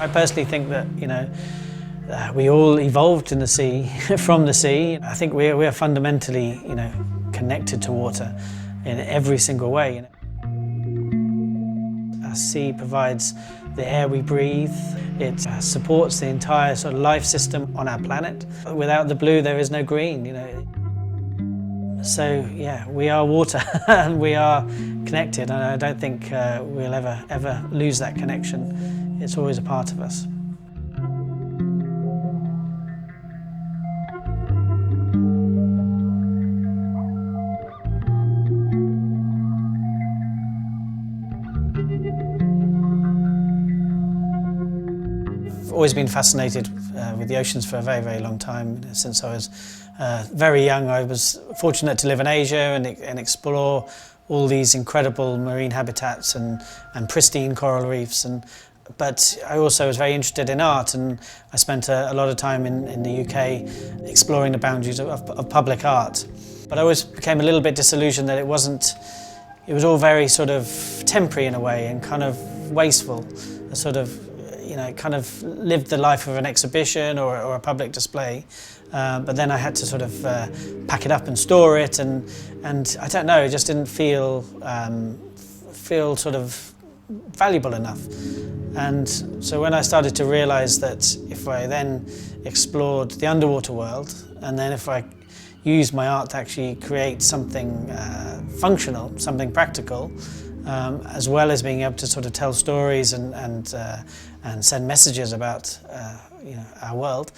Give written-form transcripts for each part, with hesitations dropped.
I personally think that, we all evolved in the sea, from the sea. I think we are fundamentally, connected to water in every single way. Our sea provides the air we breathe. It supports the entire sort of life system on our planet. Without the blue, there is no green, So, yeah, we are water and we are connected, and I don't think we'll ever lose that connection. It's always a part of us. I've always been fascinated with the oceans for a very, very long time. Since I was very young, I was fortunate to live in Asia and explore all these incredible marine habitats and pristine coral reefs. But I also was very interested in art, and I spent a lot of time in the UK exploring the boundaries of public art. But I always became a little bit disillusioned that it was all very sort of temporary in a way and kind of wasteful. It kind of lived the life of an exhibition or a public display. But then I had to sort of pack it up and store it, and I don't know, it just didn't feel sort of valuable enough. And so when I started to realise that if I then explored the underwater world, and then if I used my art to actually create something functional, something practical, as well as being able to sort of tell stories and send messages about our world,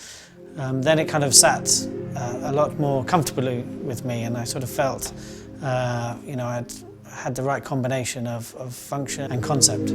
then it kind of sat a lot more comfortably with me, and I sort of felt I'd had the right combination of function and concept.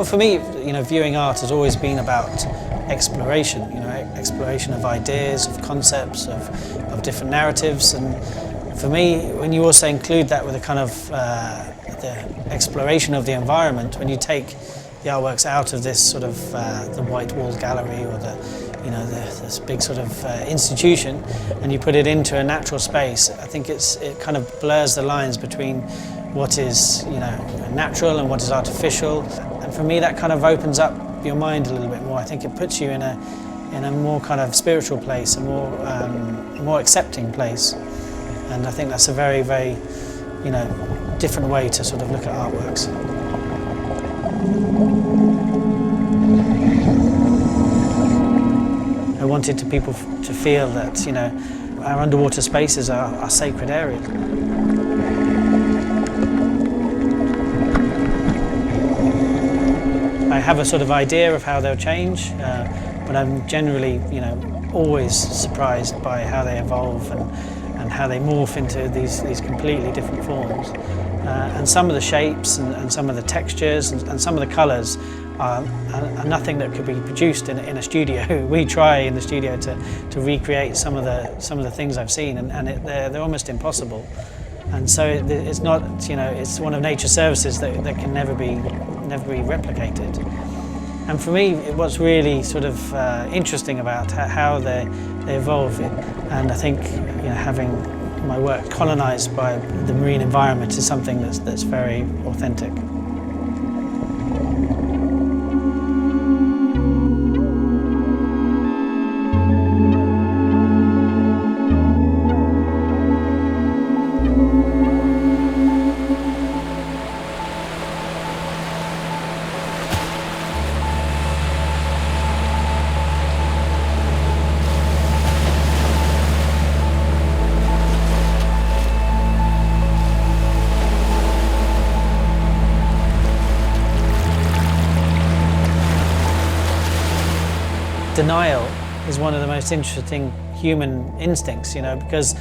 Well, for me, viewing art has always been about exploration. Exploration of ideas, of concepts, of different narratives. And for me, when you also include that with a kind of the exploration of the environment, when you take the artworks out of this sort of the white walled gallery or this big sort of institution, and you put it into a natural space, I think it kind of blurs the lines between what is natural and what is artificial. And for me, that kind of opens up your mind a little bit more. I think it puts you in a more kind of spiritual place, a more accepting place. And I think that's a very, very different way to sort of look at artworks. I wanted people to feel that our underwater spaces are sacred areas. I have a sort of idea of how they'll change, but I'm generally always surprised by how they evolve and how they morph into these completely different forms. And some of the shapes and some of the textures and some of the colours are nothing that could be produced in a studio. We try in the studio to recreate some of the things I've seen, and they're almost impossible. And so it's not, it's one of nature's services that can never be replicated. And for me, what's really sort of interesting about how they evolve, and I think having my work colonised by the marine environment is something that's very authentic. Denial is one of the most interesting human instincts, because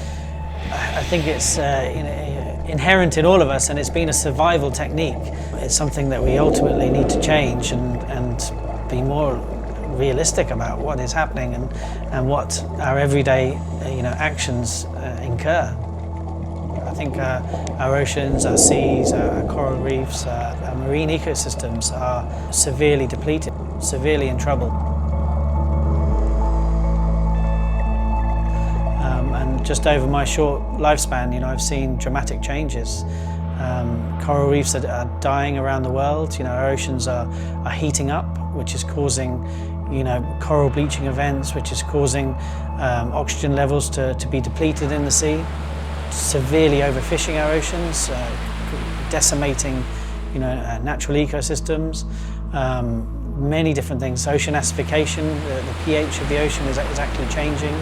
I think it's inherent in all of us, and it's been a survival technique. It's something that we ultimately need to change and be more realistic about what is happening and what our everyday actions incur. I think our oceans, our seas, our coral reefs, our marine ecosystems are severely depleted, severely in trouble. Just over my short lifespan, I've seen dramatic changes. Coral reefs are dying around the world. Our oceans are heating up, which is causing, coral bleaching events, which is causing oxygen levels to be depleted in the sea, severely overfishing our oceans, decimating, natural ecosystems. Many different things. Ocean acidification, the pH of the ocean is actually changing.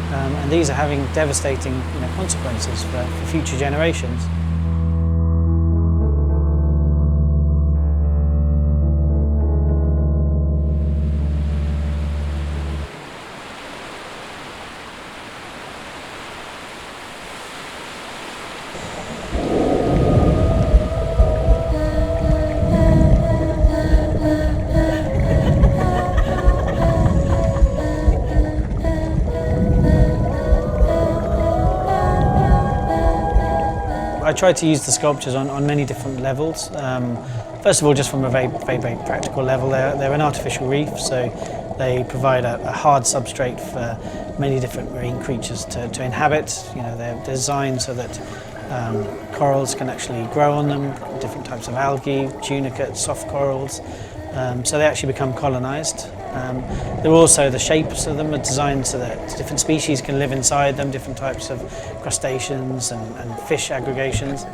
And these are having devastating consequences for future generations. I tried to use the sculptures on many different levels. First of all, just from a very, very, very practical level, they're an artificial reef, so they provide a hard substrate for many different marine creatures to inhabit. They're designed so that corals can actually grow on them, different types of algae, tunicates, soft corals. So they actually become colonised. They're also, the shapes of them are designed so that different species can live inside them, different types of crustaceans and fish aggregations.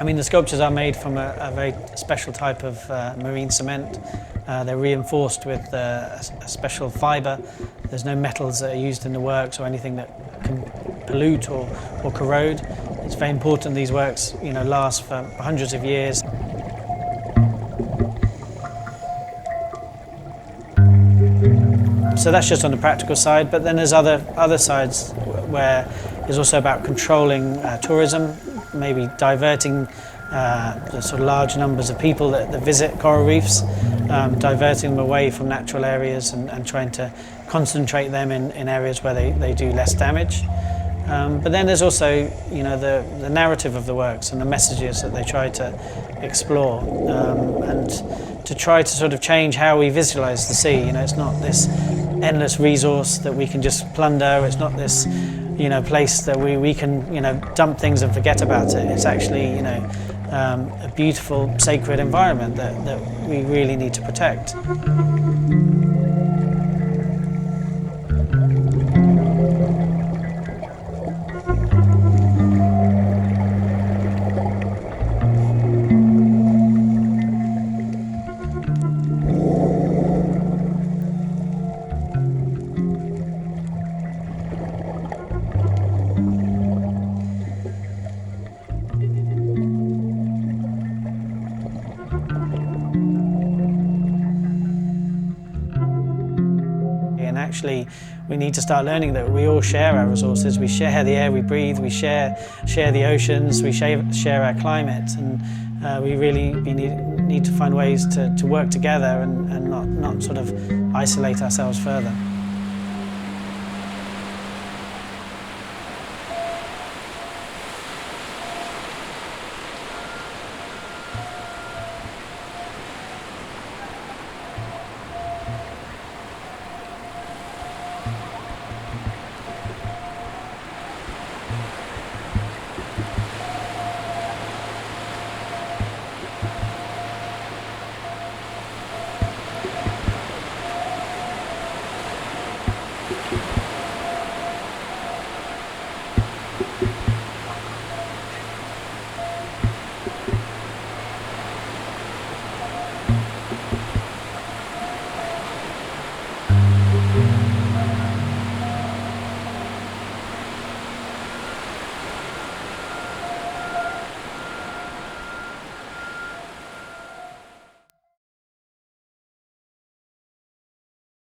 The sculptures are made from a very special type of marine cement. They're reinforced with a special fibre. There's no metals that are used in the works or anything that can pollute or corrode. It's very important these works last for hundreds of years. So that's just on the practical side, but then there's other sides where it's also about controlling tourism, maybe diverting the sort of large numbers of people that visit coral reefs, diverting them away from natural areas and trying to concentrate them in areas where they do less damage. But then there's also, you know, the narrative of the works and the messages that they try to explore, and to try to sort of change how we visualize the sea. You know, it's not this endless resource that we can just plunder. It's not this, you know, place that we can, you know, dump things and forget about it. It's actually, you know, a beautiful, sacred environment that we really need to protect. And actually, we need to start learning that we all share our resources. We share the air we breathe, we share the oceans, we share our climate, and we really need to find ways to work together and not sort of isolate ourselves further.